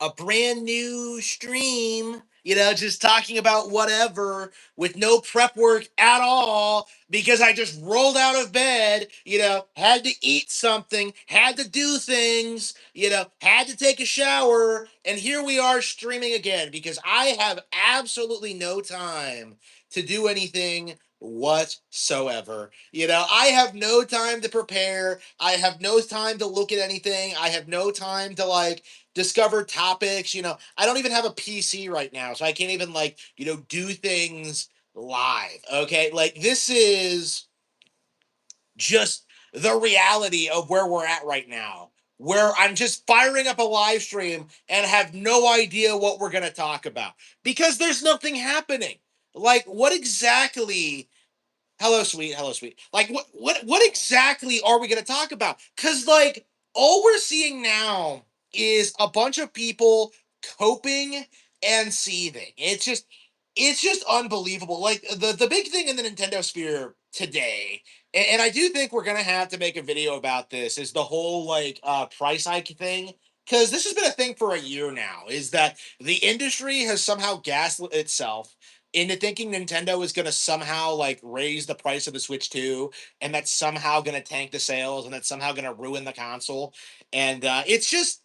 a brand new stream, just talking about whatever with no prep work at all because I just rolled out of bed, had to eat something, had to do things, had to take a shower, and here we are streaming again because I have absolutely no time to do anything whatsoever. I have no time to prepare. I have no time to look at anything. I have no time to discover topics. I don't even have a PC right now, so I can't even do things live. Okay, this is just the reality of where we're at right now, where I'm just firing up a live stream and have no idea what we're going to talk about because there's nothing happening. What exactly? Hello, sweet. Hello, sweet. What exactly are we going to talk about? Because all we're seeing now is a bunch of people coping and seething. It's just unbelievable. The big thing in the Nintendo sphere today, and I do think we're gonna have to make a video about this, is the whole price hike thing. Because this has been a thing for a year now, is that the industry has somehow gaslit itself into thinking Nintendo is going to somehow raise the price of the Switch 2, and that's somehow going to tank the sales, and that's somehow going to ruin the console. And it's just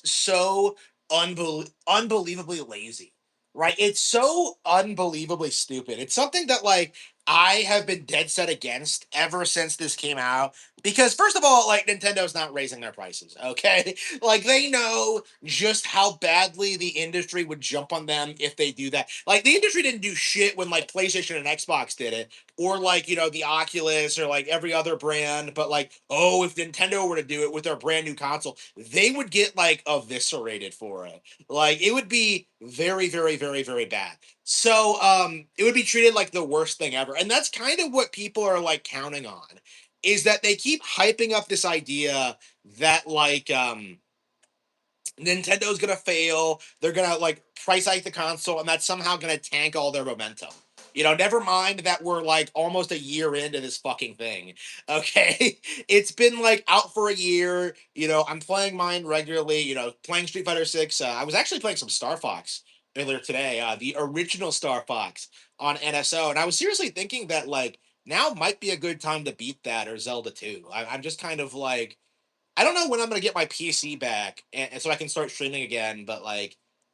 so unbelievably lazy, right? It's so unbelievably stupid. It's something that I have been dead set against ever since this came out because first of all, Nintendo's not raising their prices, okay? They know just how badly the industry would jump on them if they do that. The industry didn't do shit when PlayStation and Xbox did it, or the Oculus or every other brand, but oh, if Nintendo were to do it with their brand new console, they would get eviscerated for it. It would be very, very, very, very bad. So it would be treated like the worst thing ever. And that's kind of what people are counting on, is that they keep hyping up this idea that Nintendo's gonna fail. They're gonna price hike the console, and that's somehow gonna tank all their momentum. Never mind that we're almost a year into this fucking thing. Okay, it's been out for a year. I'm playing mine regularly. Playing Street Fighter 6. I was actually playing some Star Fox earlier today. The original Star Fox on NSO, and I was seriously thinking that now might be a good time to beat that or Zelda 2. I'm just kind of I don't know when I'm gonna get my PC back, and so I can start streaming again. But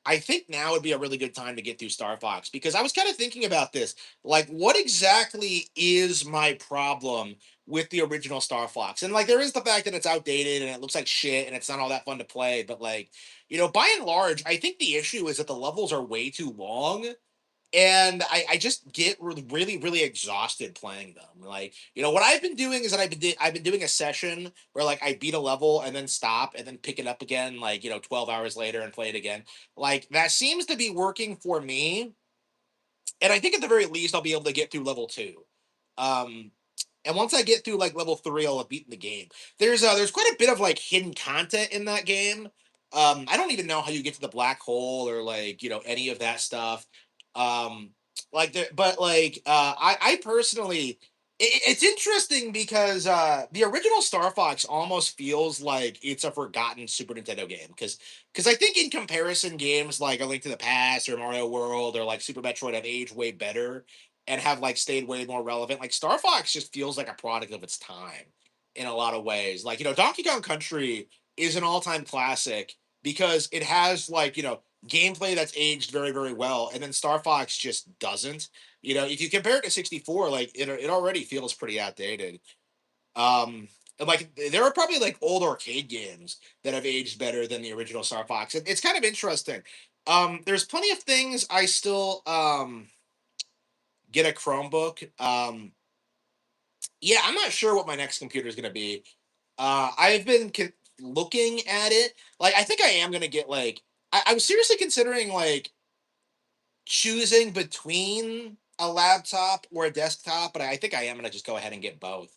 I think now would be a really good time to get through Star Fox because I was kind of thinking about this. What exactly is my problem with the original Star Fox? And there is the fact that it's outdated and it looks like shit and it's not all that fun to play. But by and large, I think the issue is that the levels are way too long, and I just get really really exhausted playing them. What I've been doing is that I've been doing a session where I beat a level and then stop and then pick it up again 12 hours later and play it again. That seems to be working for me, and I think at the very least I'll be able to get through level 2. um and once I get through level 3, I'll have beaten the game. There's quite a bit of hidden content in that game. I don't even know how you get to the black hole or any of that stuff. Um, but I personally, it's interesting because the original Star Fox almost feels like it's a forgotten Super Nintendo game because I think in comparison, games like A Link to the Past or Mario World or Super Metroid have aged way better and have stayed way more relevant. Star Fox just feels like a product of its time in a lot of ways. Donkey Kong Country is an all-time classic because it has gameplay that's aged very very well, and then Star Fox just doesn't. If you compare it to 64, it already feels pretty outdated. And, there are probably old arcade games that have aged better than the original Star Fox. It's kind of interesting. There's plenty of things I still get a Chromebook. Yeah, I'm not sure what my next computer is going to be. I've been looking at it. I think I am going to get I was seriously considering choosing between a laptop or a desktop, but I think I am going to just go ahead and get both.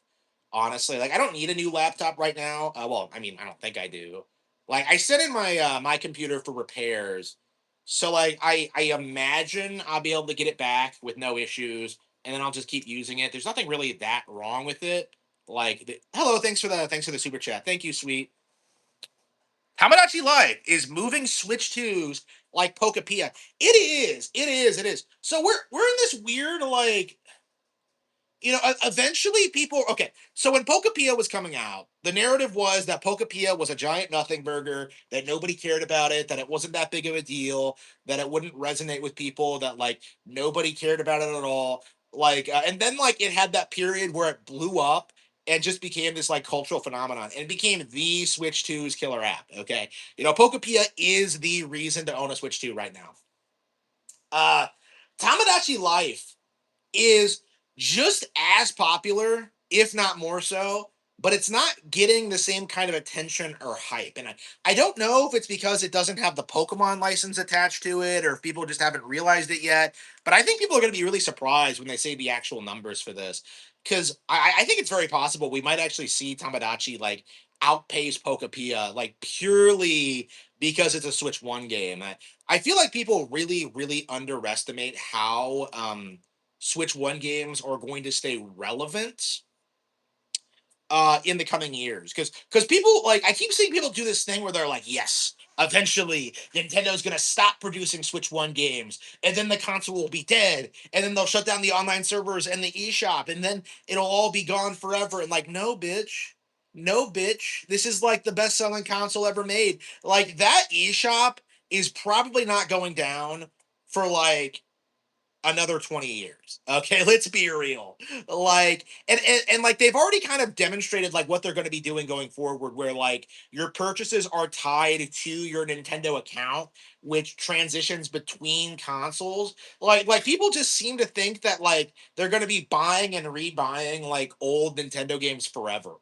Honestly, I don't need a new laptop right now. Well, I mean, I don't think I do. I set in my computer for repairs, so I imagine I'll be able to get it back with no issues, and then I'll just keep using it. There's nothing really that wrong with it. Hello, thanks for the super chat. Thank you, sweet. Tamagotchi Life is moving Switch 2s like Pokepia. It is. So we're in this weird like eventually people. Okay, so when Pokepia was coming out, the narrative was that Pokepia was a giant nothing burger, that nobody cared about it, that it wasn't that big of a deal, that it wouldn't resonate with people, that like nobody cared about it at all. And then like it had that period where it blew up and just became this like cultural phenomenon and became the Switch 2's killer app. Okay, Pokepia is the reason to own a Switch 2 right now. Uh, Tamagotchi Life is just as popular, if not more so, but it's not getting the same kind of attention or hype. And I don't know if it's because it doesn't have the Pokemon license attached to it or if people just haven't realized it yet. But I think people are going to be really surprised when they say the actual numbers for this. Because I think it's very possible we might actually see Tamagotchi like outpace Pokepia, like purely because it's a Switch 1 game. I feel like people really, really underestimate how Switch One games are going to stay relevant in the coming years. Because people like I keep seeing people do this thing where they're like, yes, eventually Nintendo's gonna stop producing Switch One games, and then the console will be dead, and then they'll shut down the online servers and the eShop, and then it'll all be gone forever. And like, no, bitch. No, bitch. This is like the best selling console ever made. Like that eShop is probably not going down for like another 20 years. Okay, let's be real. And like they've already kind of demonstrated like what they're going to be doing going forward where like your purchases are tied to your Nintendo account which transitions between consoles. Like people just seem to think that like they're going to be buying and rebuying like old Nintendo games forever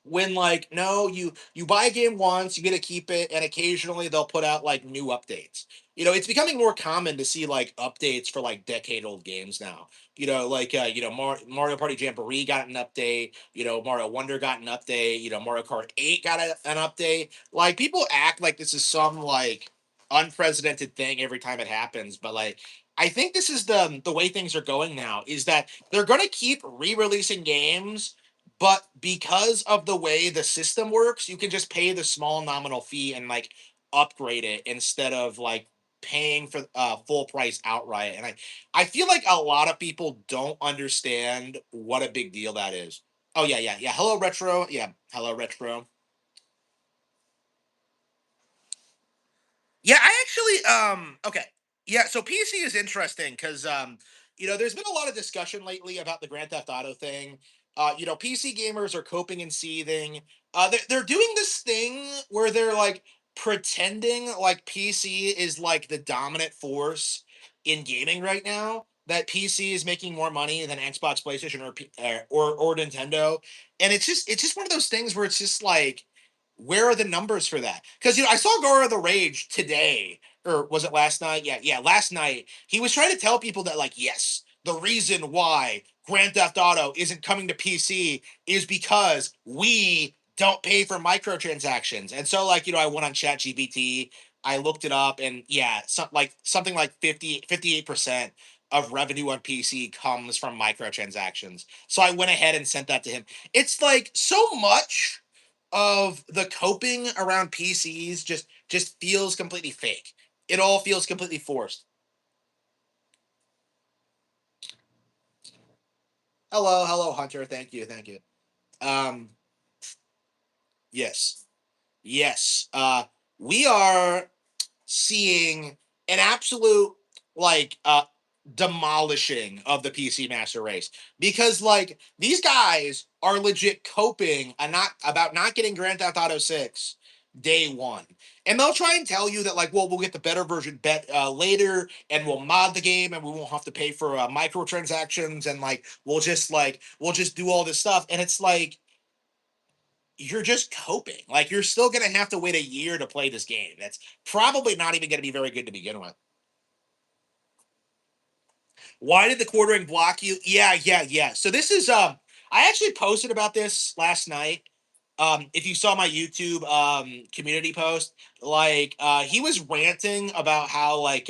when like no, you buy a game once, you get to keep it, and occasionally they'll put out like new updates. It's becoming more common to see like updates for like decade old games now. Mario Party Jamboree got an update. Mario Wonder got an update. Mario Kart 8 got an update. Like people act like this is some like unprecedented thing every time it happens, but like I think this is the way things are going now is that they're going to keep re-releasing games, but because of the way the system works, you can just pay the small nominal fee and like upgrade it instead of like paying for full price outright. And I feel like a lot of people don't understand what a big deal that is. Oh yeah. Hello retro. Yeah, hello retro. Yeah, I actually okay. Yeah, so PC is interesting cuz there's been a lot of discussion lately about the Grand Theft Auto thing. PC gamers are coping and seething. They're doing this thing where they're like pretending like PC is like the dominant force in gaming right now. That PC is making more money than Xbox, PlayStation, or Nintendo, and it's just one of those things where it's just like where are the numbers for that? Because I saw Gara the Rage today, or was it last night? Yeah, last night. He was trying to tell people that, like, yes, the reason why Grand Theft Auto isn't coming to PC is because we don't pay for microtransactions. And so, like, I went on ChatGPT, I looked it up, and yeah, something like 58% of revenue on PC comes from microtransactions. So I went ahead and sent that to him. It's like so much of the coping around PCs just feels completely fake. It all feels completely forced. Hello, Hunter. Thank you. Um, yes, yes. We are seeing an absolute like demolishing of the PC master race because like these guys are legit coping and not about not getting Grand Theft Auto 6 day one. And they'll try and tell you that like, well, we'll get the better version later and we'll mod the game and we won't have to pay for microtransactions and like we'll just do all this stuff. And it's like you're just coping. Like you're still gonna have to wait a year to play this game. That's probably not even gonna be very good to begin with. Why did the quartering block you? Yeah. So this is I actually posted about this last night. If you saw my YouTube community post, like he was ranting about how like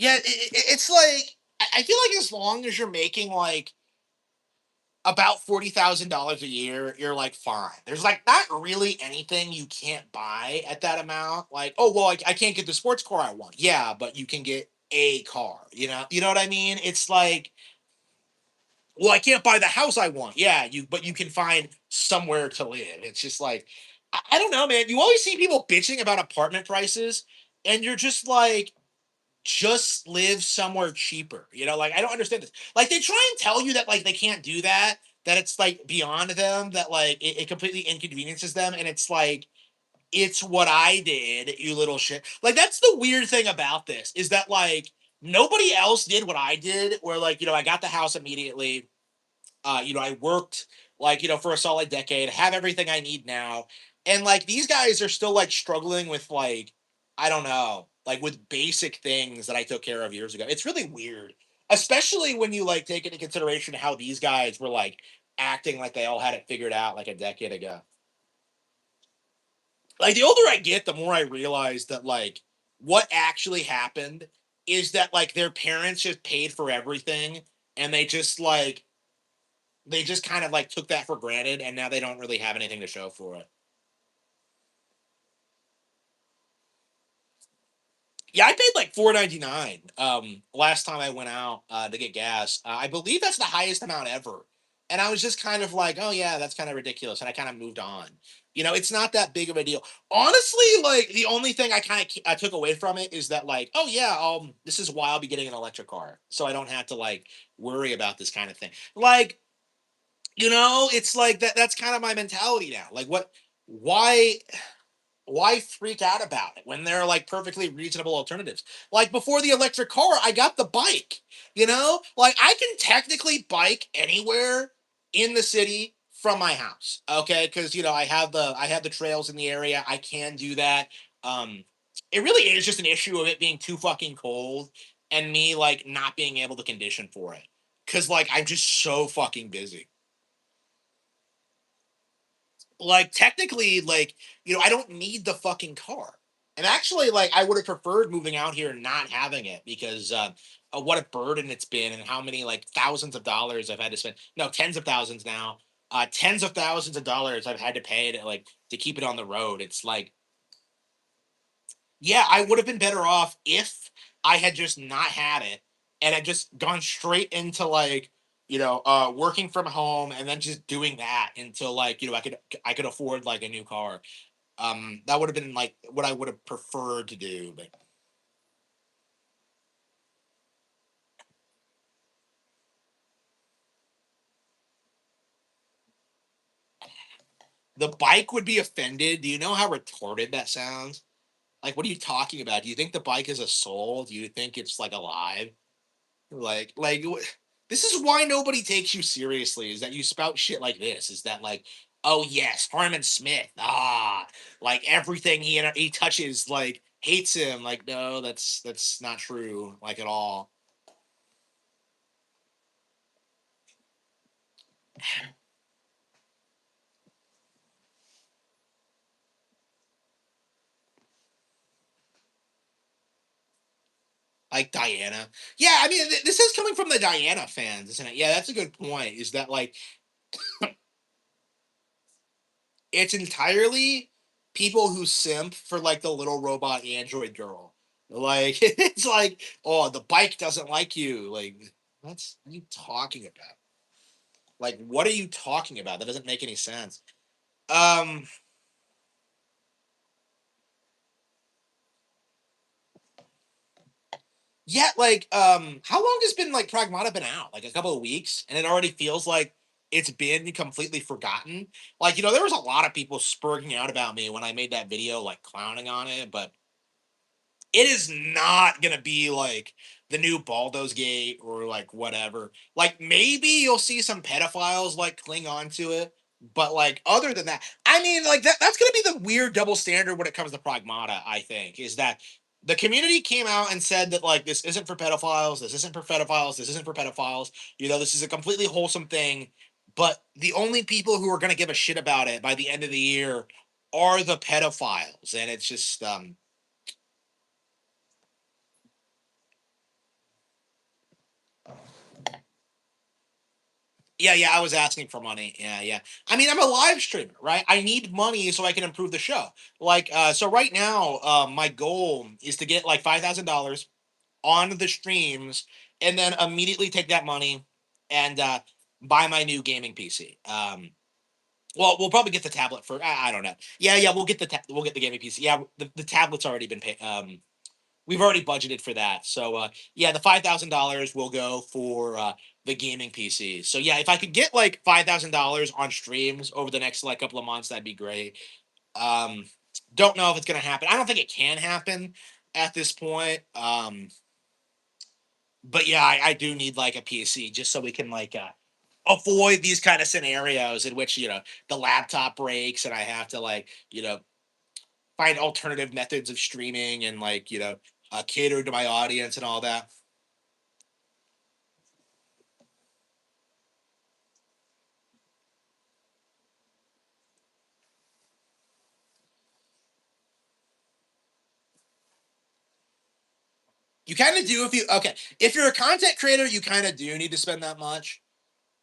Yeah, it's like I feel like as long as you're making like about $40,000 a year, you're like fine. There's like not really anything you can't buy at that amount. Like, oh well, I can't get the sports car I want. Yeah, but you can get a car. You know what I mean? It's like, well, I can't buy the house I want. Yeah, but you can find somewhere to live. It's just like, I don't know, man. You always see people bitching about apartment prices, and you're just live somewhere cheaper. Like I don't understand this. Like they try and tell you that like they can't do that, that it's like beyond them, that like it completely inconveniences them, and it's like it's what I did, you little shit. Like that's the weird thing about this is that like nobody else did what I did, where like I got the house immediately. I worked like, for a solid decade, have everything I need now. And like these guys are still like struggling with like, I don't know, like with basic things that I took care of years ago. It's really weird, especially when you like take into consideration how these guys were like acting like they all had it figured out like a decade ago. Like the older I get, the more I realize that like what actually happened is that like their parents just paid for everything, and they just kind of like took that for granted, and now they don't really have anything to show for it. Yeah, I paid like 4.99 last time I went out to get gas. I believe that's the highest amount ever. And I was just kind of like, oh yeah, that's kind of ridiculous, and I kind of moved on. It's not that big of a deal. Honestly, like the only thing I took away from it is that like, oh yeah, this is why I'll be getting an electric car, so I don't have to like worry about this kind of thing. Like, it's like that's kind of my mentality now. Like why freak out about it when there are like perfectly reasonable alternatives? Like before the electric car, I got the bike. Like I can technically bike anywhere in the city from my house. Okay, because I have the trails in the area. I can do that. Um, it really is just an issue of it being too fucking cold and me like not being able to condition for it. Cause like I'm just so fucking busy. Like technically, like I don't need the fucking car. And actually, like I would have preferred moving out here and not having it, because of what a burden it's been, and how many like thousands of dollars I've had to spend. No, tens of thousands now. Tens of thousands of dollars I've had to pay to keep it on the road. It's like, yeah, I would have been better off if I had just not had it, and had just gone straight into like working from home, and then just doing that until like I could afford like a new car. That would have been like what I would have preferred to do. But the bike would be offended. Do you know how retarded that sounds? Like, what are you talking about? Do you think the bike is a soul? Do you think it's like alive? This is why nobody takes you seriously, is that you spout shit like this. Is that like, oh yes, Harmon Smith, like everything he touches like hates him. Like, no, that's not true, like at all. Like Diana. Yeah, I mean, this is coming from the Diana fans, isn't it? Yeah, that's a good point. Is that like it's entirely people who simp for like the little robot android girl. Like it's like, oh, the bike doesn't like you. Like, what are you talking about? Like, what are you talking about? That doesn't make any sense. Um, yeah, like, how long has been like Pragmata been out? Like a couple of weeks, and it already feels like it's been completely forgotten. Like, there was a lot of people spurging out about me when I made that video, like clowning on it, but it is not gonna be like the new Baldo's Gate or like whatever. Like maybe you'll see some pedophiles like cling on to it, but like other than that, I mean, like that's gonna be the weird double standard when it comes to Pragmata. I think is that the community came out and said that like this isn't for pedophiles, this isn't for pedophiles, this isn't for pedophiles. This is a completely wholesome thing. But the only people who are gonna give a shit about it by the end of the year are the pedophiles, and it's just Yeah, yeah, I was asking for money. Yeah, yeah. I mean, I'm a live streamer, right? I need money so I can improve the show. Like, so right now, my goal is to get like $5,000 on the streams, and then immediately take that money and buy my new gaming PC. Well, we'll probably get the tablet for. I don't know. Yeah, yeah, we'll get the gaming PC. Yeah, the tablet's already been paid. We've already budgeted for that. So yeah, the $5,000 will go for the gaming PC. So yeah, if I could get like $5,000 on streams over the next like couple of months, that'd be great. Um, don't know if it's gonna happen. I don't think it can happen at this point. But yeah, I do need like a PC just so we can like avoid these kind of scenarios in which the laptop breaks and I have to like find alternative methods of streaming and like cater to my audience and all that. You kind of do if you okay. If you're a content creator, you kind of do need to spend that much.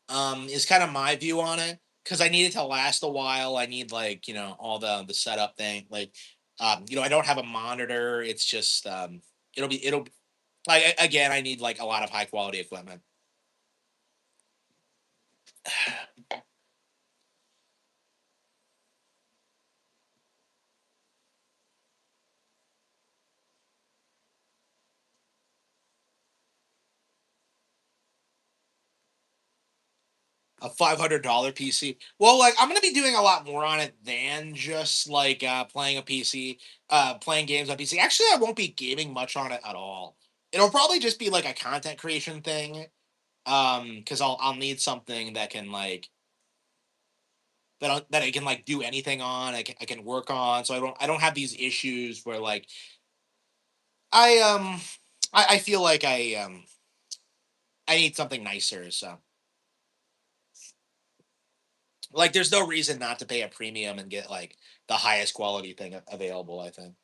Is kind of my view on it because I need it to last a while. I need like all the setup thing. Like I don't have a monitor. It's just it'll like again. I need like a lot of high quality equipment. A $500 PC. Well, like I'm gonna be doing a lot more on it than just like playing a PC, playing games on PC. Actually, I won't be gaming much on it at all. It'll probably just be like a content creation thing. Because I'll need something that can like that I can like do anything on. I can work on. So I don't have these issues where like I I feel like I need something nicer. So like there's no reason not to pay a premium and get like the highest quality thing available. I think.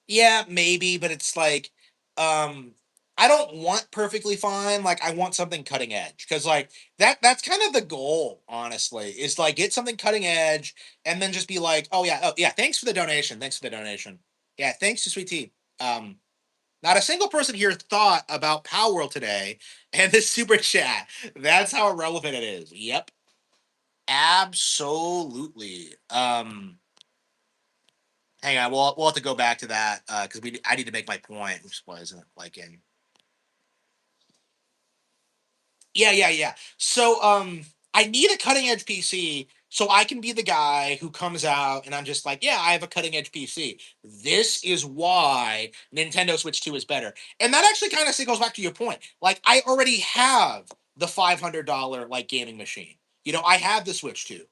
Yeah, maybe, but it's like, um, I don't want perfectly fine. Like, I want something cutting edge because, like, that's kind of the goal. Honestly, is like get something cutting edge, and then just be like, oh yeah, thanks for the donation, thanks for the donation. Yeah, thanks to Sweet Tea. Not a single person here thought about Power World today, and this super chat. That's how irrelevant it is. Yep, absolutely. Hang on, we'll have to go back to that because we I need to make my point, which wasn't like in. Yeah, yeah, yeah. So I need a cutting edge PC so I can be the guy who comes out and I'm just like, yeah, I have a cutting edge PC. This is why Nintendo Switch 2 is better. And that actually kind of goes back to your point. Like I already have the $500 like gaming machine. I have the Switch 2,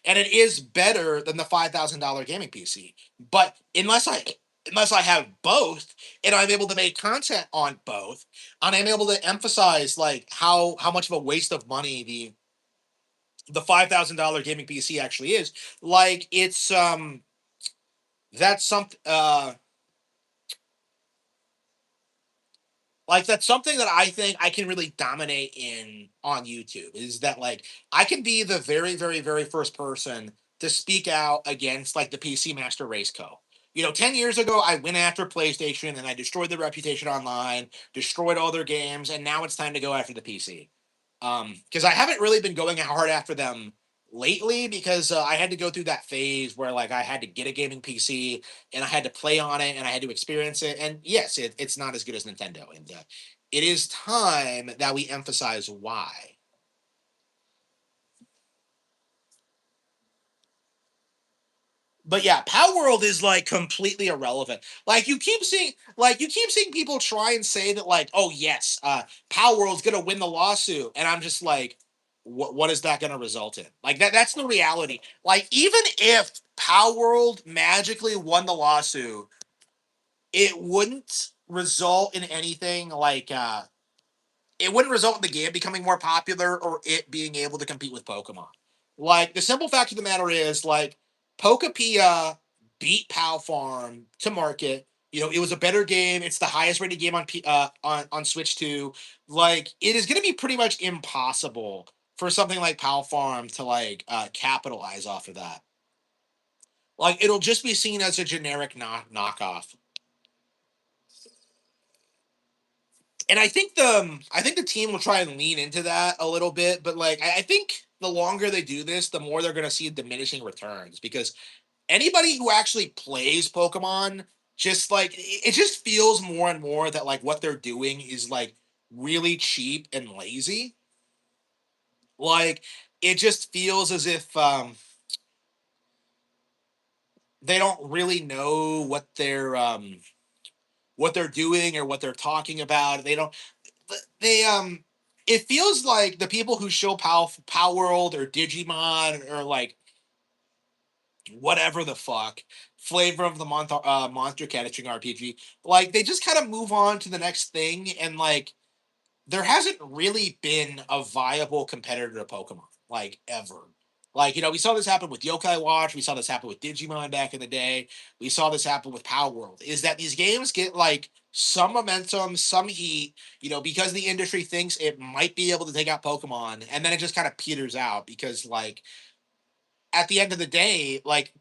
and it is better than the $5,000 gaming PC. But unless I have both and I'm able to make content on both, and I'm able to emphasize like how much of a waste of money the $5,000 gaming PC actually is. Like it's that's something like that's something that I think I can really dominate in on YouTube is that like I can be the very very first person to speak out against like the PC Master Race Co. 10 years ago, I went after PlayStation and I destroyed their reputation online, destroyed all their games, and now it's time to go after the PC. Because I haven't really been going hard after them lately because I had to go through that phase where like I had to get a gaming PC and I had to play on it and I had to experience it. And yes, it's not as good as Nintendo, and it is time that we emphasize why. But yeah, Power World is like completely irrelevant. Like you keep seeing people try and say that like, oh yes, Power World's gonna win the lawsuit, and I'm just like, what is that gonna result in? Like that's the reality. Like even if Power World magically won the lawsuit, it wouldn't result in anything like it wouldn't result in the game becoming more popular or it being able to compete with Pokemon. Like the simple fact of the matter is, like Pokepia beat Pal Farm to market. You know, it was a better game. It's the highest rated game on on Switch 2. Like, it is going to be pretty much impossible for something like Pal Farm to like capitalize off of that. Like, it'll just be seen as a generic knockoff. And I think the team will try and lean into that a little bit, but like I think the longer they do this, the more they're going to see diminishing returns because anybody who actually plays Pokemon just like it just feels more and more that like what they're doing is like really cheap and lazy. Like, it just feels as if they don't really know what they're doing or what they're talking about. They don't they it feels like the people who show Pow World or Digimon or like whatever the fuck flavor of the month monster catching RPG, like they just kind of move on to the next thing, and like there hasn't really been a viable competitor to Pokemon, like ever. Like, you know, we saw this happen with Yokai Watch, we saw this happen with Digimon back in the day, we saw this happen with Power World. Is that these games get like some momentum, some heat, you know, because the industry thinks it might be able to take out Pokemon, and then it just kind of peters out because, like, at the end of the day, like,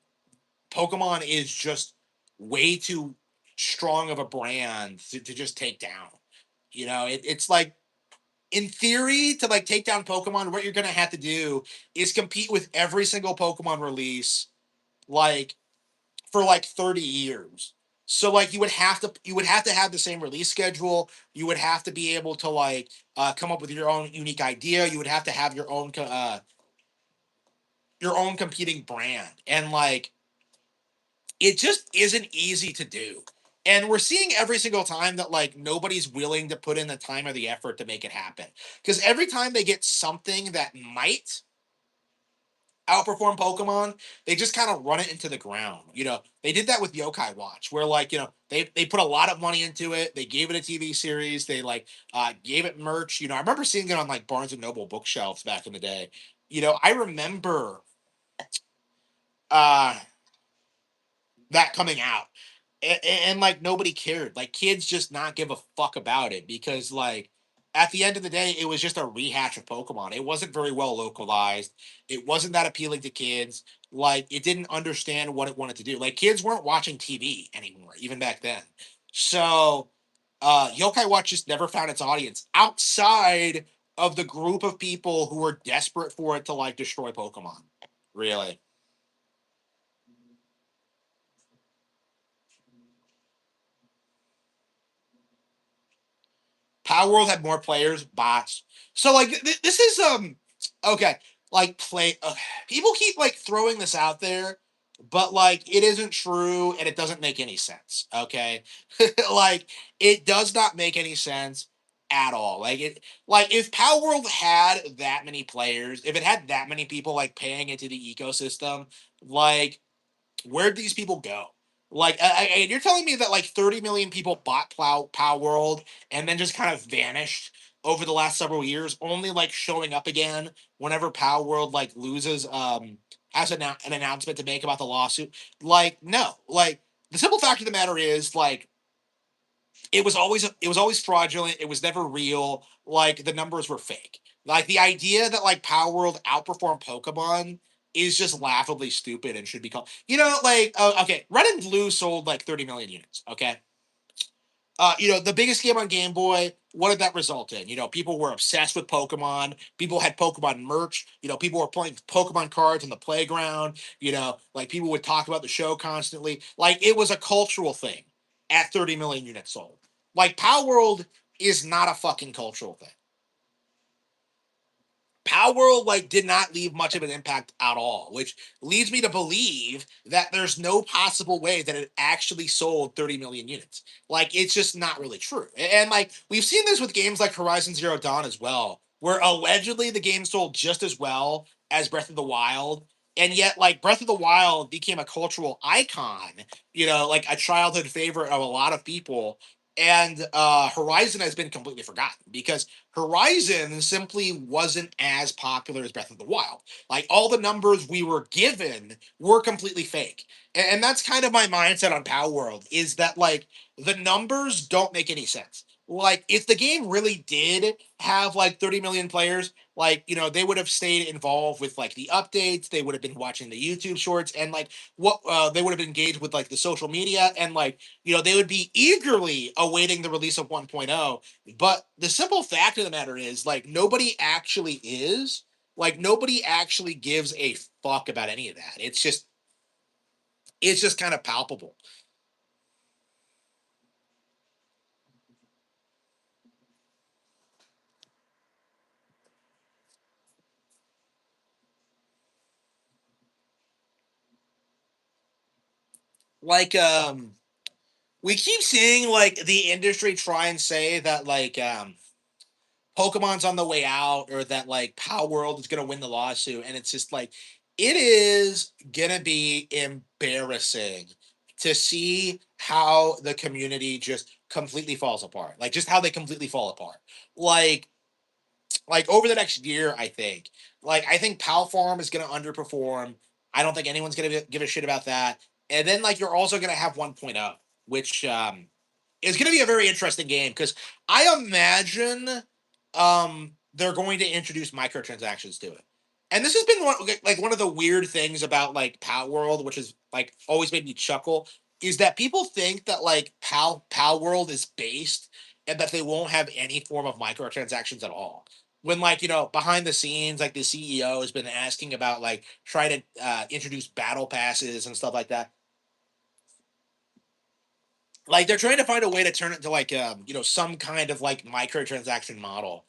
Pokemon is just way too strong of a brand to just take down. You know, it's like in theory, to like take down Pokemon, what you're gonna have to do is compete with every single Pokemon release, like for like 30 years. So like you would have to have the same release schedule. You would have to be able to like come up with your own unique idea. You would have to have your own competing brand, and like it just isn't easy to do. And we're seeing every single time that like nobody's willing to put in the time or the effort to make it happen. Because every time they get something that might outperform Pokemon, they just kind of run it into the ground. You know, they did that with Yokai Watch, where like, you know, they put a lot of money into it. They gave it a TV series. They like gave it merch. You know, I remember seeing it on like Barnes and Noble bookshelves back in the day. You know, I remember uh that coming out. And like nobody cared. Like kids just not give a fuck about it because like at the end of the day, it was just a rehash of Pokemon. It wasn't very well localized. It wasn't that appealing to kids. Like it didn't understand what it wanted to do. Like kids weren't watching TV anymore, even back then. So Yokai Watch just never found its audience outside of the group of people who were desperate for it to like destroy Pokemon. Really. Power World had more players, bots. So like this is okay. Like people keep like throwing this out there, but like it isn't true and it doesn't make any sense. Okay, like it does not make any sense at all. Like if Power World had that many players, if it had that many people like paying into the ecosystem, like where'd these people go? Like, you're telling me that like 30 million people bought Pow World and then just kind of vanished over the last several years, only like showing up again whenever Pow World like loses, has an announcement to make about the lawsuit. Like, no, like the simple fact of the matter is like it was always fraudulent. It was never real. Like the numbers were fake. Like the idea that like Power World outperformed Pokemon is just laughably stupid and should be called. You know, like okay, Red and Blue sold like 30 million units. Okay, you know, the biggest game on Game Boy. What did that result in? You know, people were obsessed with Pokemon. People had Pokemon merch. You know, people were playing Pokemon cards on the playground. You know, like people would talk about the show constantly. Like it was a cultural thing at 30 million units sold. Like Power World is not a fucking cultural thing. Power World like did not leave much of an impact at all, which leads me to believe that there's no possible way that it actually sold 30 million units. Like it's just not really true. And like we've seen this with games like Horizon Zero Dawn as well, where allegedly the game sold just as well as Breath of the Wild. And yet, like Breath of the Wild became a cultural icon, you know, like a childhood favorite of a lot of people. And Horizon has been completely forgotten because Horizon simply wasn't as popular as Breath of the Wild. Like all the numbers we were given were completely fake, and that's kind of my mindset on Power World is that like the numbers don't make any sense. Like if the game really did have like 30 million players, like they would have stayed involved with like the updates. They would have been watching the YouTube shorts, and like what they would have engaged with like the social media, and like they would be eagerly awaiting the release of 1.0. But the simple fact of the matter is, like, nobody actually is. Like, nobody actually gives a fuck about any of that. It's just kind of palpable. Like, we keep seeing like the industry try and say that like Pokemon's on the way out or that like Power World is gonna win the lawsuit, and it's just like it is gonna be embarrassing to see how the community just completely falls apart. Like just how they completely fall apart. Like like over the next year, I think Pal Farm is going to underperform. I don't think anyone's going to give a shit about that. And then like you're also going to have 1.0, which is going to be a very interesting game because I imagine they're going to introduce microtransactions to it. And this has been one of the weird things about like Pal World, which is like always made me chuckle, is that people think that like Pal World is based and that they won't have any form of microtransactions at all when like behind the scenes like the CEO has been asking about like try to introduce battle passes and stuff like that. Like they're trying to find a way to turn it into like some kind of like microtransaction model,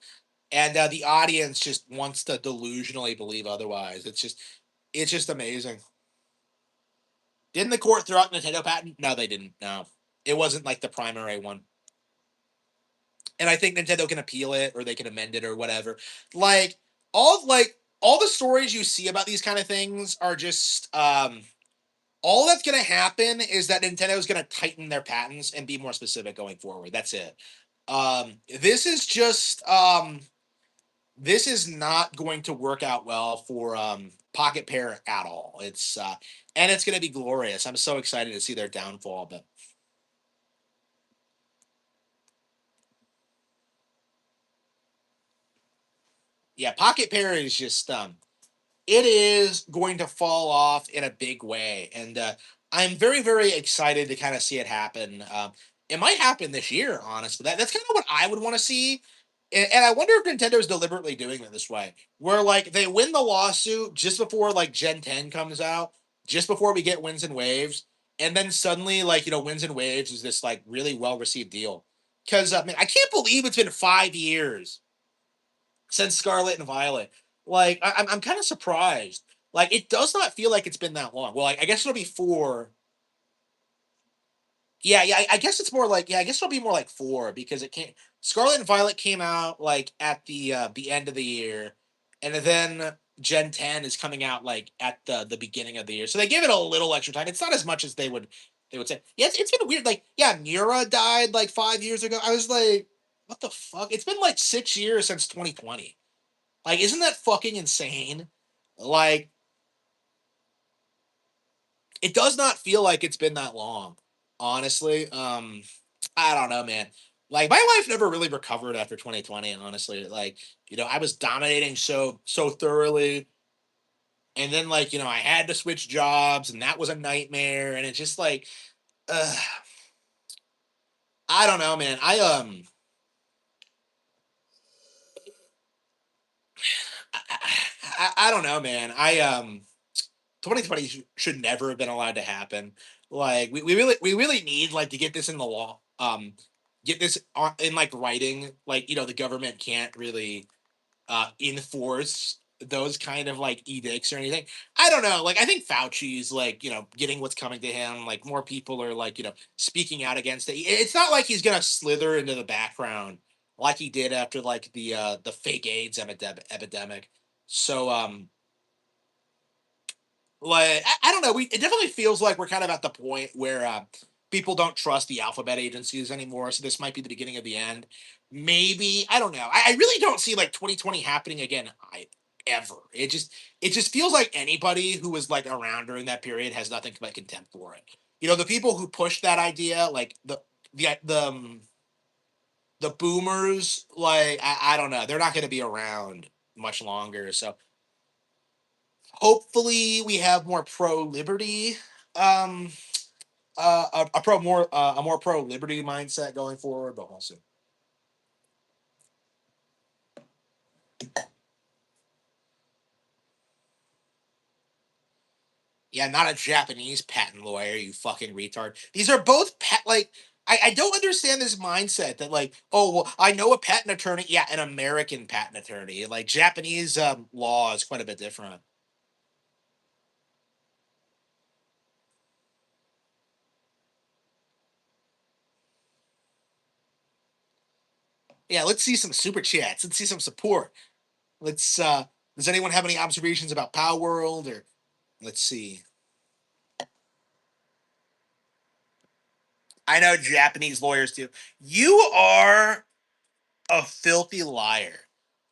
and the audience just wants to delusionally believe otherwise. It's just amazing. Didn't the court throw out Nintendo patent? No, they didn't. No, it wasn't like the primary one. And I think Nintendo can appeal it or they can amend it or whatever. Like all the stories you see about these kind of things are just all that's going to happen is that Nintendo is going to tighten their patents and be more specific going forward. That's it. This is just this is not going to work out well for Pocket Pair at all. And it's going to be glorious. I'm so excited to see their downfall, but yeah, Pocket Pair is just it is going to fall off in a big way, and I'm very, very excited to kind of see it happen. It might happen this year, honestly. That's kind of what I would want to see, and I wonder if Nintendo's deliberately doing it this way, where like they win the lawsuit just before like Gen 10 comes out, just before we get Winds and Waves, and then suddenly like Winds and Waves is this like really well received deal. Because I mean, I can't believe it's been 5 years since Scarlet and Violet. Like I'm kind of surprised. Like it does not feel like it's been that long. Well, I guess it'll be 4. Yeah, yeah. I guess it's more like I guess it'll be more like 4 because it came Scarlet and Violet came out like at the end of the year, and then Gen 10 is coming out like at the beginning of the year. So they give it a little extra time. It's not as much as they would say. Yeah, it's been weird. Like yeah, Mira died like 5 years ago. I was like, what the fuck? It's been like 6 years since 2020. Like, isn't that fucking insane? Like, it does not feel like it's been that long, honestly. I don't know, man. Like, my life never really recovered after 2020, honestly. Like, I was dominating so thoroughly. And then, like, I had to switch jobs, and that was a nightmare. And it's just like, uh, I don't know, man. I don't know, man. 2020 should never have been allowed to happen. Like we really need like to get this in the law. Get this in like writing. Like the government can't really enforce those kind of like edicts or anything. I don't know. Like I think Fauci's like getting what's coming to him. Like more people are like speaking out against it. It's not like he's gonna slither into the background like he did after like the fake AIDS epidemic. So like I don't know. It definitely feels like we're kind of at the point where people don't trust the alphabet agencies anymore, so this might be the beginning of the end. Maybe, I don't know. I really don't see like 2020 happening again. I ever. It just feels like anybody who was like around during that period has nothing but contempt for it. The people who pushed that idea, like the boomers, like I don't know, they're not going to be around much longer. So hopefully we have more pro liberty, um, a more pro liberty mindset going forward. But we'll see. Yeah, not a Japanese patent lawyer, you fucking retard. These are both like I don't understand this mindset that like, oh well, I know a patent attorney. Yeah, an American patent attorney. Like Japanese law is quite a bit different. Yeah, let's see some super chats. Let's see some support. Let's does anyone have any observations about Power World, or let's see. I know Japanese lawyers do. You are a filthy liar.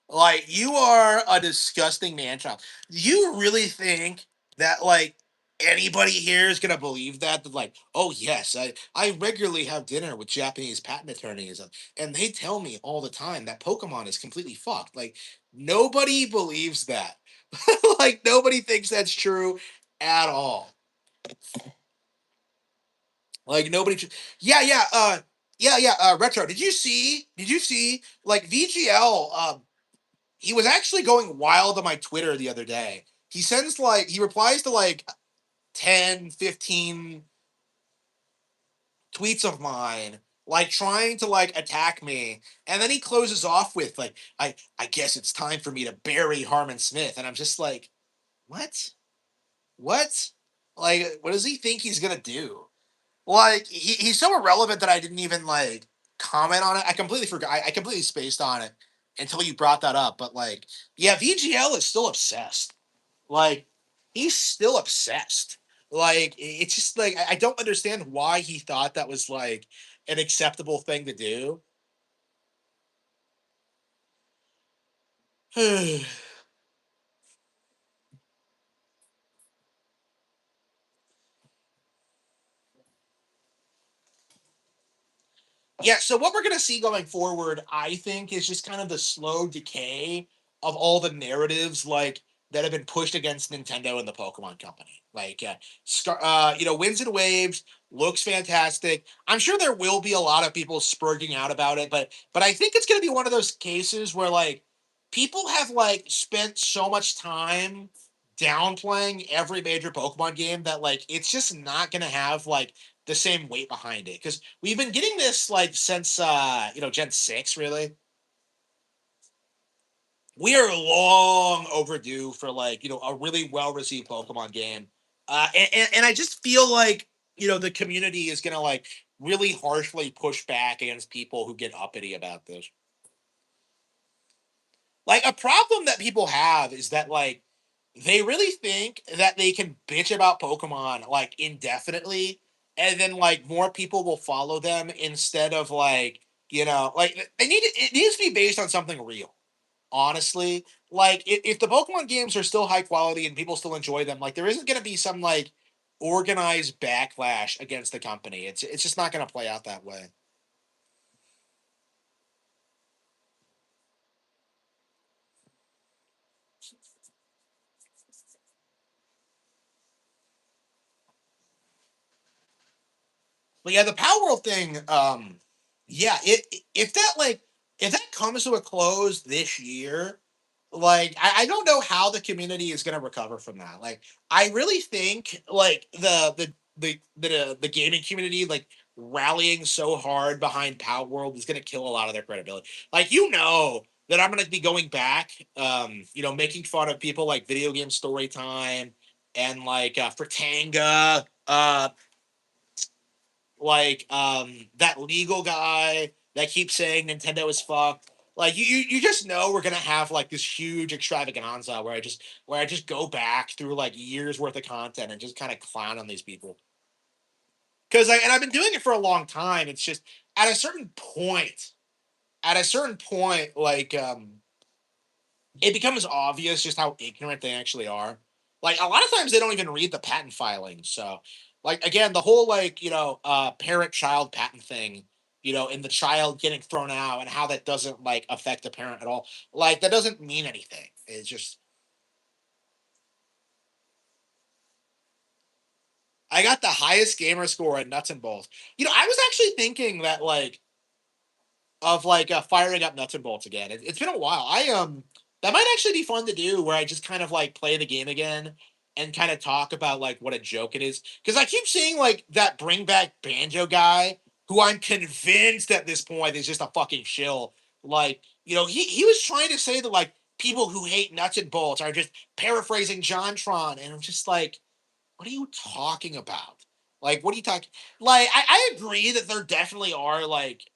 Like you are a disgusting man child. You really think that like anybody here is gonna believe that? That like, oh yes, I regularly have dinner with Japanese patent attorneys, and they tell me all the time that Pokemon is completely fucked. Like nobody believes that. Like nobody thinks that's true at all. Like nobody. Yeah, yeah, yeah, yeah. Retro. Did you see? Like VGL. He was actually going wild on my Twitter the other day. He replies to like 10, 15 tweets of mine, like trying to like attack me. And then he closes off with like, I guess it's time for me to bury Harmon Smith. And I'm just like, what? What? Like, what does he think he's gonna do? Like, he's so irrelevant that I didn't even like comment on it. I completely forgot. I completely spaced on it until you brought that up. But like, yeah, VGL is still obsessed. Like, he's still obsessed. Like, it's just like I don't understand why he thought that was like an acceptable thing to do. Yeah, so what we're going to see going forward, I think, is just kind of the slow decay of all the narratives like that have been pushed against Nintendo and the Pokemon Company. Like, Winds and Waves looks fantastic. I'm sure there will be a lot of people spurging out about it, but I think it's going to be one of those cases where like people have like spent so much time downplaying every major Pokemon game that like it's just not going to have like the same weight behind it because we've been getting this like since Gen 6 really. We are long overdue for like a really well received Pokemon game. And I just feel like the community is gonna like really harshly push back against people who get uppity about this. Like a problem that people have is that like they really think that they can bitch about Pokemon like indefinitely, and then like more people will follow them instead of like like it needs to be based on something real. Honestly, like if the Pokemon games are still high quality and people still enjoy them, like there isn't going to be some like organized backlash against the company. It's just not going to play out that way. But yeah, the Power World thing, yeah, if that like if that comes to a close this year, like I don't know how the community is gonna recover from that. Like I really think like the gaming community like rallying so hard behind Power World is gonna kill a lot of their credibility. Like that I'm gonna be going back, making fun of people like Video Game Story Time and like Fratanga, like that legal guy that keeps saying Nintendo is fucked. Like you just know we're gonna have like this huge extravaganza where I just go back through like years worth of content and just kind of clown on these people. because I've been doing it for a long time. It's just at a certain point, like it becomes obvious just how ignorant they actually are. Like a lot of times they don't even read the patent filings. So like again, the whole like, parent child patent thing, and the child getting thrown out and how that doesn't like affect the parent at all. Like that doesn't mean anything. It's just I got the highest gamer score at nuts and bolts. I was actually thinking that like of like firing up nuts and bolts again. It's been a while. That might actually be fun to do where I just kind of like play the game again and kind of talk about like what a joke it is. Because I keep seeing like that bring back banjo guy who I'm convinced at this point is just a fucking shill. Like, he was trying to say that like people who hate nuts and bolts are just paraphrasing Jontron, and I'm just like, what are you talking about? Like, what are you talking? Like, I agree that there definitely are like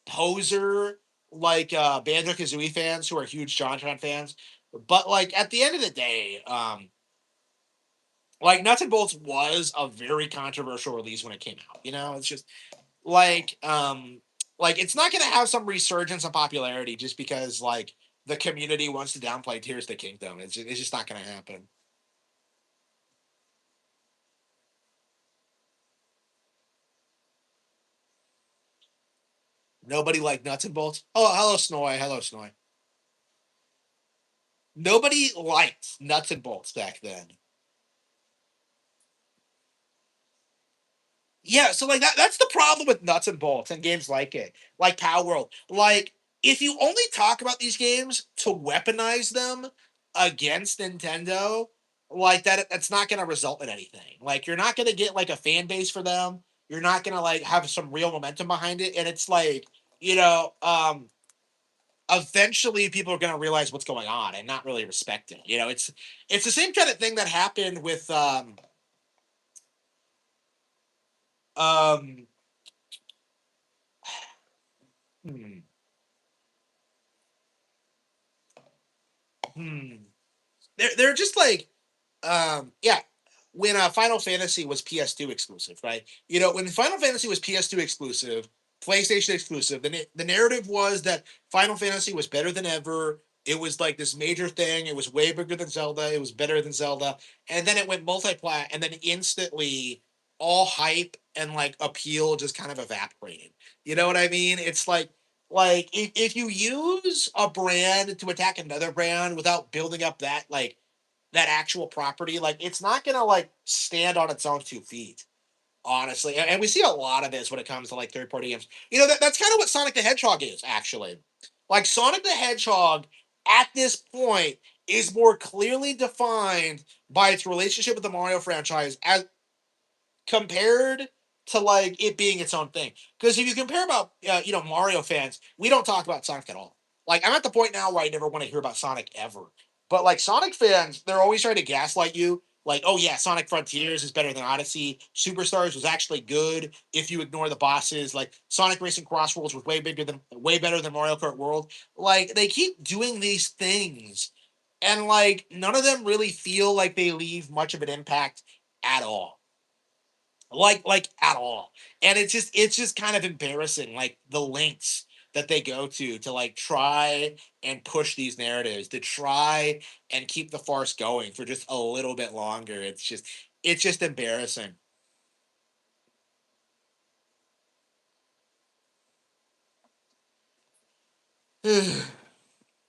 poser like Banjo Kazooie fans who are huge JonTron fans. But like at the end of the day, like Nuts and Bolts was a very controversial release when it came out. It's just like like it's not gonna have some resurgence of popularity just because like the community wants to downplay Tears of the Kingdom. It's just not gonna happen. Nobody liked Nuts and Bolts. Oh, hello Snoy. Hello Snoy. Nobody liked Nuts and Bolts back then. Yeah, so like that's the problem with nuts and bolts and games like it, like Power World. Like, if you only talk about these games to weaponize them against Nintendo, like that's not gonna result in anything. Like you're not gonna get like a fan base for them. You're not gonna like have some real momentum behind it. And it's like, you know, um, eventually people are gonna realize what's going on and not really respect it. It's the same kind of thing that happened with um hmm, hmm. They're just like yeah, when Final Fantasy was PS2 exclusive, right? When Final Fantasy was PS2 exclusive, PlayStation exclusive, the narrative was that Final Fantasy was better than ever. It was like this major thing. It was way bigger than Zelda. It was better than Zelda. And then it went multi-plat, and then instantly all hype and like appeal just kind of evaporated. You know what I mean? It's like if you use a brand to attack another brand without building up that actual property, like it's not gonna like stand on its own 2 feet, honestly. And we see a lot of this when it comes to like third party games. That's kind of what Sonic the Hedgehog is, actually. Like Sonic the Hedgehog at this point is more clearly defined by its relationship with the Mario franchise as compared to like it being its own thing. Because if you compare about Mario fans, we don't talk about Sonic at all. Like I'm at the point now where I never want to hear about Sonic ever. But like Sonic fans, they're always trying to gaslight you. Like, oh yeah, Sonic Frontiers is better than Odyssey. Superstars was actually good if you ignore the bosses. Like Sonic Racing Crossworlds was way better than Mario Kart World. Like they keep doing these things, and like none of them really feel like they leave much of an impact at all, like at all. And it's just kind of embarrassing, like the lengths that they go to like try and push these narratives, to try and keep the farce going for just a little bit longer. It's just embarrassing.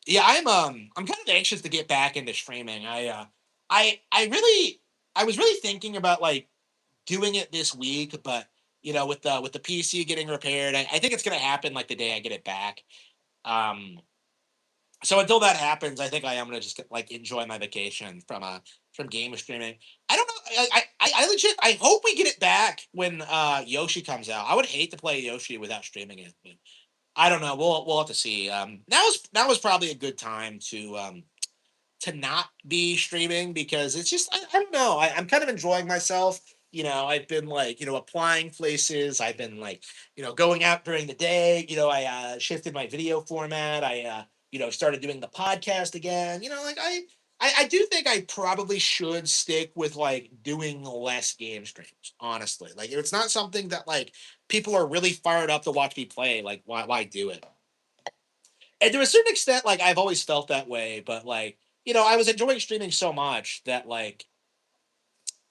Yeah, I'm kind of anxious to get back into streaming. I was really thinking about like doing it this week, but with the PC getting repaired, I think it's gonna happen like the day I get it back. Um, so until that happens, I think I am gonna just like enjoy my vacation from game streaming. I don't know. I legit I hope we get it back when Yoshi comes out. I would hate to play Yoshi without streaming it. But I don't know. We'll have to see. Now is probably a good time to not be streaming because it's just I don't know. I'm kind of enjoying myself. I've been like applying places. I've been like going out during the day. I shifted my video format. I started doing the podcast again. Like I I do think I probably should stick with like doing less game streams, honestly. Like if it's not something that like people are really fired up to watch me play, like why do it? And to a certain extent, like I've always felt that way, but like, I was enjoying streaming so much that like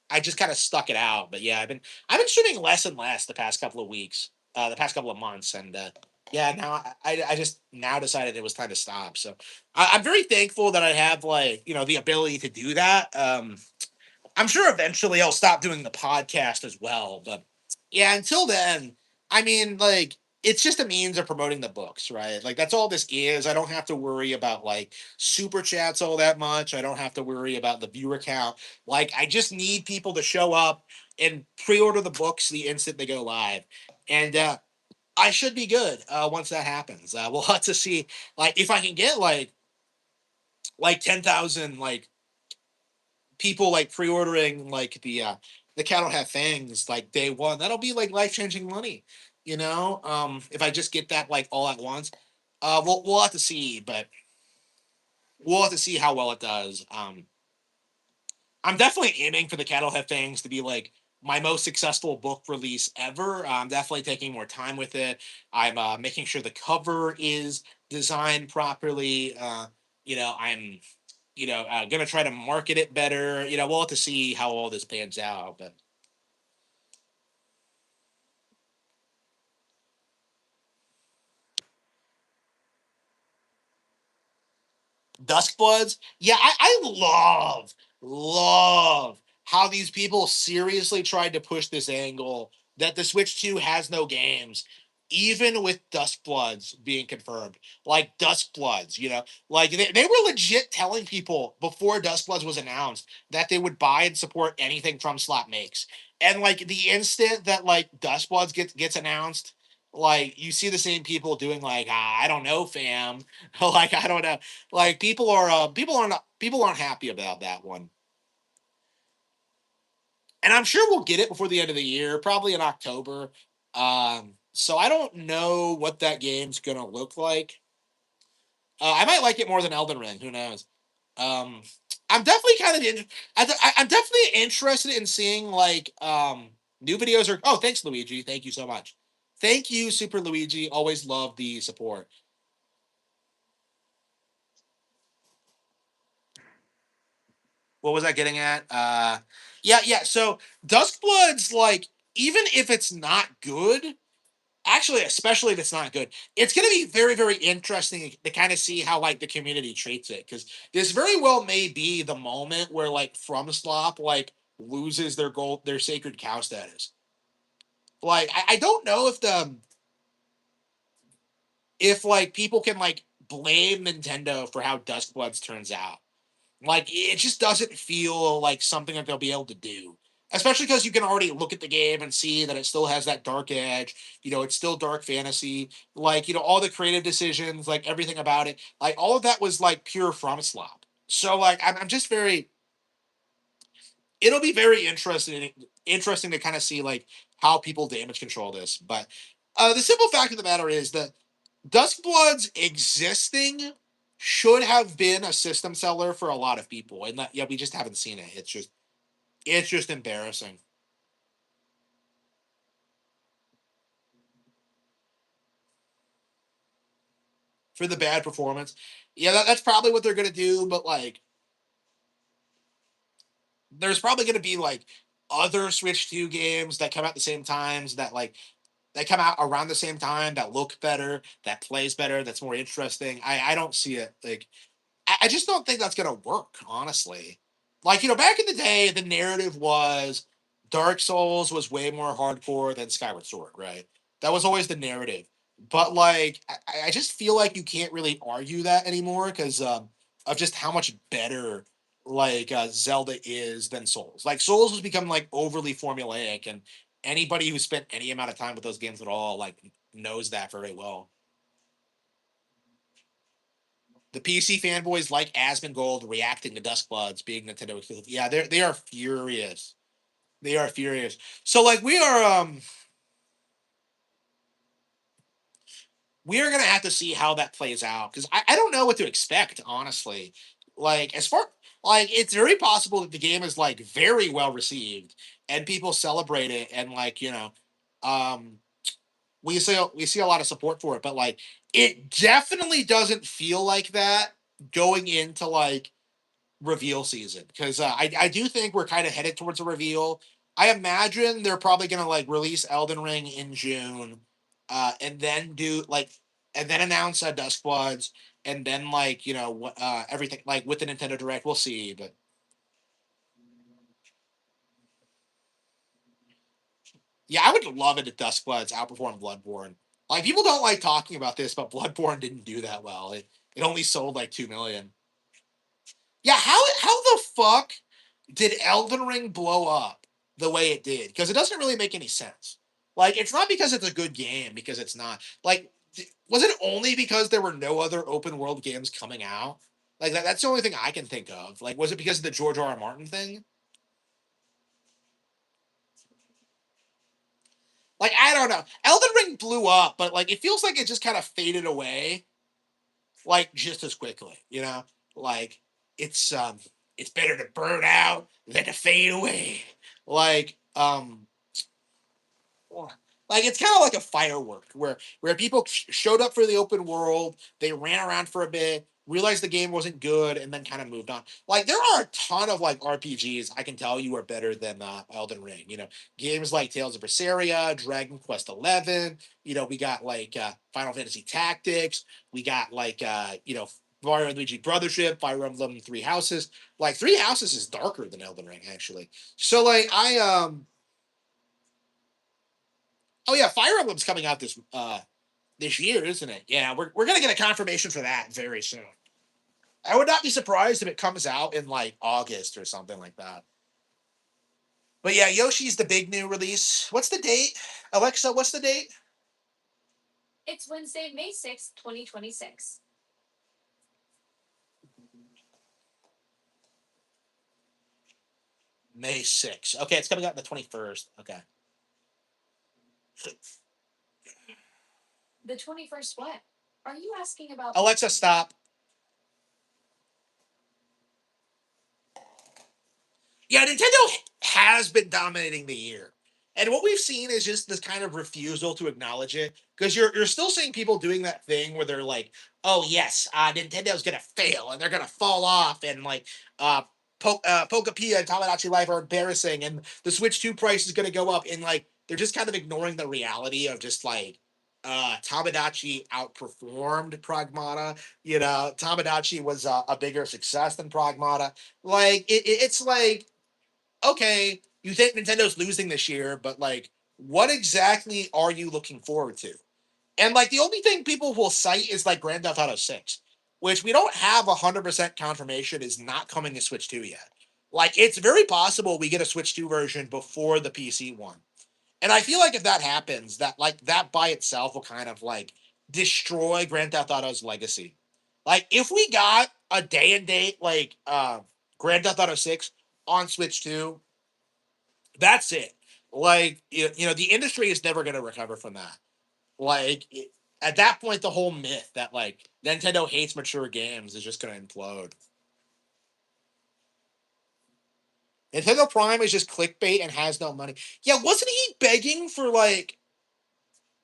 I just kind of stuck it out. But yeah, I've been streaming less and less the past couple of weeks, the past couple of months, and yeah, now I just now decided it was time to stop. So I'm very thankful that I have like the ability to do that. I'm sure eventually I'll stop doing the podcast as well. But yeah, until then, I mean, like, it's just a means of promoting the books, right? Like, that's all this is. I don't have to worry about like super chats all that much. I don't have to worry about the viewer count. Like, I just need people to show up and pre order the books the instant they go live. And, I should be good once that happens. We'll have to see, like, if I can get like 10,000 like people like pre-ordering like the cattle have fangs like day one. That'll be like life-changing money, if I just get that like all at once. We'll have to see, but we'll have to see how well it does. I'm definitely aiming for the cattle have fangs to be like my most successful book release ever. I'm definitely taking more time with it. I'm making sure the cover is designed properly. I'm gonna try to market it better. We'll have to see how all this pans out. But Duskbloods, yeah, I love how these people seriously tried to push this angle that the Switch 2 has no games, even with Duskbloods being confirmed. Like Duskbloods, like they were legit telling people before Duskbloods was announced that they would buy and support anything From Slot makes. And like the instant that like Duskbloods gets announced, like you see the same people doing like, I don't know, fam. Like I don't know, like people aren't happy about that one, and I'm sure we'll get it before the end of the year, probably in October. So I don't know what that game's gonna look like. I might like it more than Elden Ring. Who knows? Um, I'm definitely kind of I'm definitely interested in seeing like new videos or oh thanks Luigi, thank you so much, thank you Super Luigi, always love the support. What was I getting at? Yeah. So Duskbloods, like, even if it's not good, actually, especially if it's not good, it's gonna be very, very interesting to kind of see how like the community treats it. Because this very well may be the moment where like FromSlop like loses their sacred cow status. Like, I don't know if like people can like blame Nintendo for how Duskbloods turns out. Like it just doesn't feel like something that they'll be able to do. Especially because you can already look at the game and see that it still has that dark edge. It's still dark fantasy. Like, all the creative decisions, like everything about it, like all of that was like pure from slop. So like I'm just very it'll be very interesting to kind of see like how people damage control this. But the simple fact of the matter is that Duskbloods existing should have been a system seller for a lot of people, and that, yeah, we just haven't seen it. It's just embarrassing for the bad performance. Yeah, that's probably what they're gonna do, but like, there's probably gonna be like other Switch 2 games that come out the same times that like they come out around the same time that look better, that plays better, that's more interesting. I don't see it. Like I just don't think that's gonna work, honestly. Like, back in the day, the narrative was Dark Souls was way more hardcore than Skyward Sword, right? That was always the narrative. But like, I just feel like you can't really argue that anymore because of just how much better like Zelda is than Souls. Like Souls has become like overly formulaic, and anybody who spent any amount of time with those games at all like knows that very well. The PC fanboys like Asmongold reacting to Duskbloods being Nintendo exclusive. Yeah, they are furious. They are furious. So like we are gonna have to see how that plays out because I don't know what to expect, honestly. Like as far Like it's very possible that the game is like very well received and people celebrate it and like um we see a lot of support for it, but like it definitely doesn't feel like that going into like reveal season because I do think we're kind of headed towards a reveal. I imagine they're probably gonna like release Elden Ring in June, and then do like and then announce Dusk Bloods, and then like everything like with the Nintendo Direct. We'll see, but yeah, I would love it if Dusk Bloods outperformed Bloodborne. Like people don't like talking about this, but Bloodborne didn't do that well. It only sold like 2 million. Yeah, how the fuck did Elden Ring blow up the way it did? Because it doesn't really make any sense. Like, it's not because it's a good game, because it's not. Like, was it only because there were no other open world games coming out? Like that's the only thing I can think of. Like, was it because of the George R. R. Martin thing? Like, I don't know. Elden Ring blew up, but like it feels like it just kind of faded away, like just as quickly. Like it's um it's better to burn out than to fade away. Like like it's kind of like a firework where people showed up for the open world, they ran around for a bit, realized the game wasn't good, and then kind of moved on. Like there are a ton of like RPGs I can tell you are better than Elden Ring. Games like Tales of Berseria, Dragon Quest 11. We got like Final Fantasy Tactics. We got like Mario and Luigi Brothership, Fire Emblem Three Houses. Like Three Houses is darker than Elden Ring actually. So like oh yeah, Fire Emblem's coming out this year, isn't it? Yeah, we're gonna get a confirmation for that very soon. I would not be surprised if it comes out in like August or something like that. But yeah, Yoshi's the big new release. What's the date? Alexa, what's the date? It's Wednesday, May 6th, 2026. May 6th. Okay, it's coming out the 21st. Okay. The 21st what? Are you asking about Alexa, stop. Yeah, Nintendo has been dominating the year. And what we've seen is just this kind of refusal to acknowledge it. Because you're still seeing people doing that thing where they're like, oh, yes, Nintendo's going to fail and they're going to fall off. And like, Pokapia and Tamagotchi Life are embarrassing. And the Switch 2 price is going to go up. And like, they're just kind of ignoring the reality of just like, Tamagotchi outperformed Pragmata. Tamagotchi was a bigger success than Pragmata. Like, it's like, okay, you think Nintendo's losing this year, but like, what exactly are you looking forward to? And like, the only thing people will cite is like Grand Theft Auto 6, which we don't have 100% confirmation is not coming to Switch 2 yet. Like, it's very possible we get a Switch 2 version before the PC one. And I feel like if that happens, that by itself will kind of like destroy Grand Theft Auto's legacy. Like, if we got a day and date like Grand Theft Auto 6 on Switch 2, that's it. Like the industry is never going to recover from that. Like at that point, the whole myth that like Nintendo hates mature games is just going to implode. Nintendo Prime is just clickbait and has no money. Yeah, wasn't he begging for like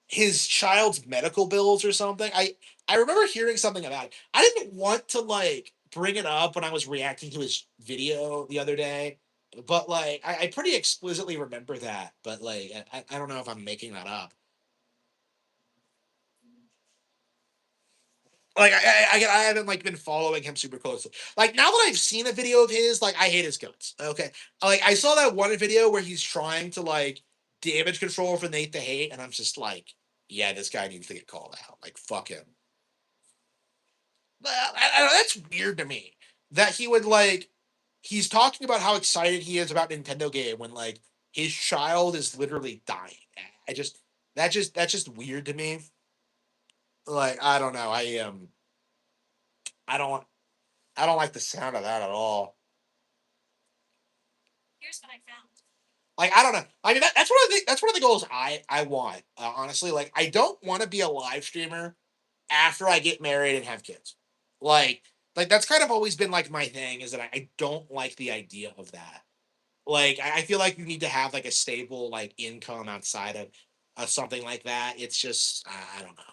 his child's medical bills or something? I remember hearing something about it. I didn't want to like bring it up when I was reacting to his video the other day, but like I pretty explicitly remember that. But like I don't know if I'm making that up. Like I haven't like been following him super closely. Like now that I've seen a video of his, like I hate his guts. Okay, like I saw that one video where he's trying to like damage control for Nate the Hate, and I'm just like, yeah, this guy needs to get called out. Like fuck him. That's weird to me that he would like. He's talking about how excited he is about Nintendo game when like his child is literally dying. I just that's just weird to me. Like I don't know. I don't I don't like the sound of that at all. Here's what I found. Like I don't know. I mean that's one of the goals I want. Honestly, like I don't want to be a live streamer after I get married and have kids. Like Like that's kind of always been like my thing is that I don't like the idea of that. Like I feel like you need to have like a stable like income outside of something like that. It's just I don't know.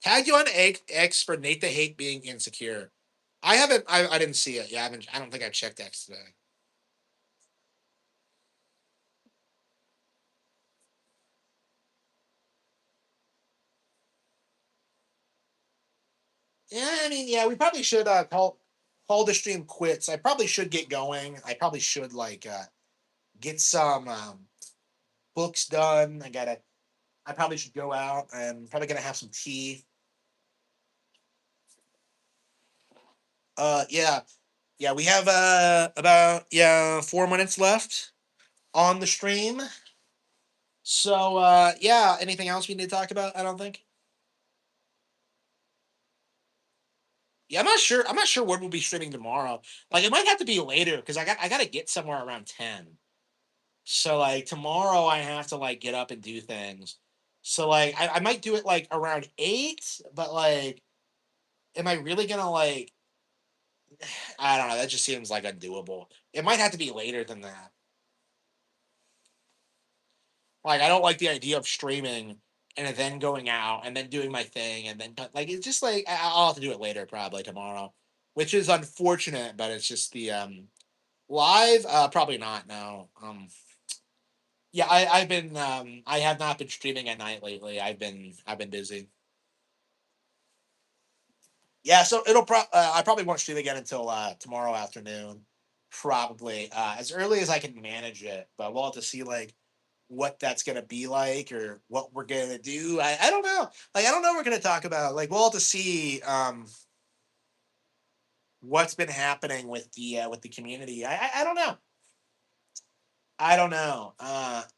Tag you on X for Nate the Hate being insecure. I haven't. I didn't see it. Yeah, I haven't. I don't think I checked X today. Yeah, I mean, yeah, we probably should call the stream quits. I probably should get going. I probably should like get some books done. I probably should go out. I'm probably gonna have some tea. Yeah, yeah. We have about 4 minutes left on the stream. So yeah. Anything else we need to talk about? I don't think. Yeah, I'm not sure. I'm not sure when we'll be streaming tomorrow. Like, it might have to be later because I got to get somewhere around 10. So like tomorrow, I have to like get up and do things. So like I might do it like around 8, but like, am I really gonna like? I don't know. That just seems like undoable. It might have to be later than that. Like, I don't like the idea of streaming and then going out and then doing my thing and then like it's just like I'll have to do it later, probably tomorrow, which is unfortunate. But it's just the live, probably not. No. Yeah, I have not been streaming at night lately. I've been busy. Yeah, so I probably won't stream again until tomorrow afternoon, probably as early as I can manage it. But we'll have to see like what that's gonna be like or what we're gonna do. I don't know. Like I don't know what we're gonna talk about. Like we'll have to see what's been happening with the community. I don't know. I don't know.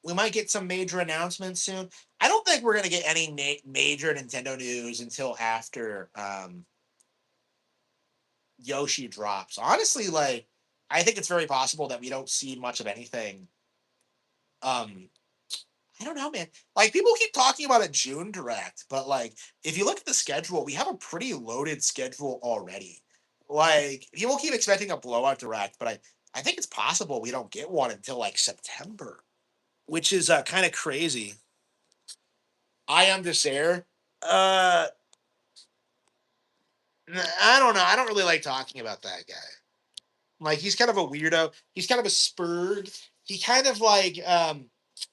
We might get some major announcements soon. I don't think we're gonna get any major Nintendo news until after Yoshi drops. Honestly, like I think it's very possible that we don't see much of anything. Um, I don't know, man. Like people keep talking about a June direct, but like if you look at the schedule, we have a pretty loaded schedule already. Like people keep expecting a blowout direct, but I think it's possible we don't get one until like September, which is kind of crazy. I am this air. Uh, I don't know. I don't really like talking about that guy. Like he's kind of a weirdo. He's kind of a spurg. He kind of like I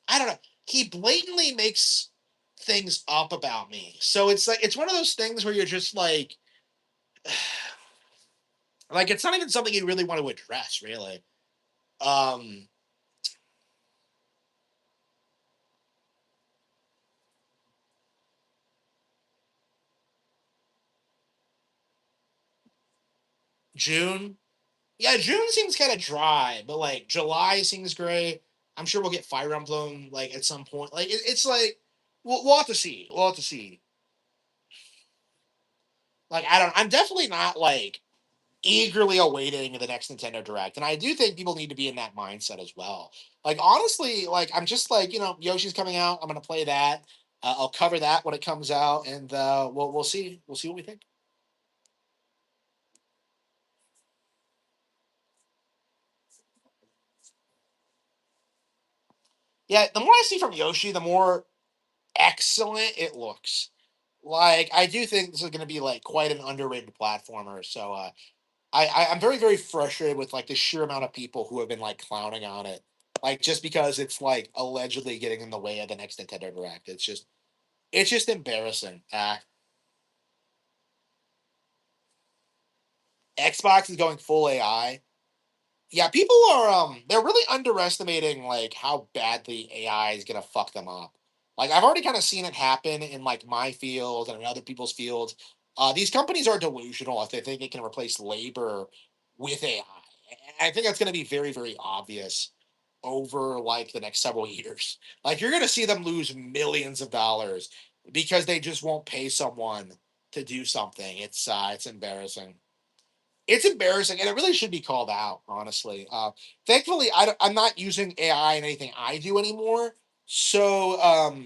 don't know. He blatantly makes things up about me. So it's like it's one of those things where you're just like it's not even something you really want to address, really. Um June. Yeah, June seems kind of dry, but like July seems great. I'm sure we'll get Fire Emblem like at some point. Like it's like we'll have to see. We'll have to see. Like I don't. I'm definitely not like eagerly awaiting the next Nintendo Direct. And I do think people need to be in that mindset as well. Like honestly, like I'm just like, Yoshi's coming out. I'm gonna play that. I'll cover that when it comes out, and we'll see. We'll see what we think. Yeah, the more I see from Yoshi, the more excellent it looks. Like I do think this is gonna be like quite an underrated platformer. So I'm very very frustrated with like the sheer amount of people who have been like clowning on it, like just because it's like allegedly getting in the way of the next Nintendo Direct. It's just embarrassing. Xbox is going full AI. Yeah, people are they're really underestimating like how badly AI is gonna fuck them up. Like I've already kind of seen it happen in like my field and in other people's fields. These companies are delusional if they think it can replace labor with AI. I think that's gonna be very, very obvious over like the next several years. Like you're gonna see them lose millions of dollars because they just won't pay someone to do something. It's embarrassing. It's embarrassing, and it really should be called out. Honestly, thankfully, I'm not using AI in anything I do anymore. So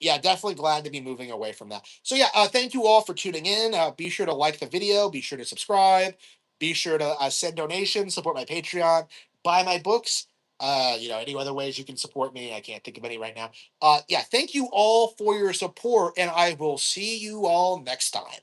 Yeah, definitely glad to be moving away from that. So yeah, thank you all for tuning in. Be sure to like the video. Be sure to subscribe. Be sure to send donations, support my Patreon, buy my books. Any other ways you can support me? I can't think of any right now. Yeah, thank you all for your support, and I will see you all next time.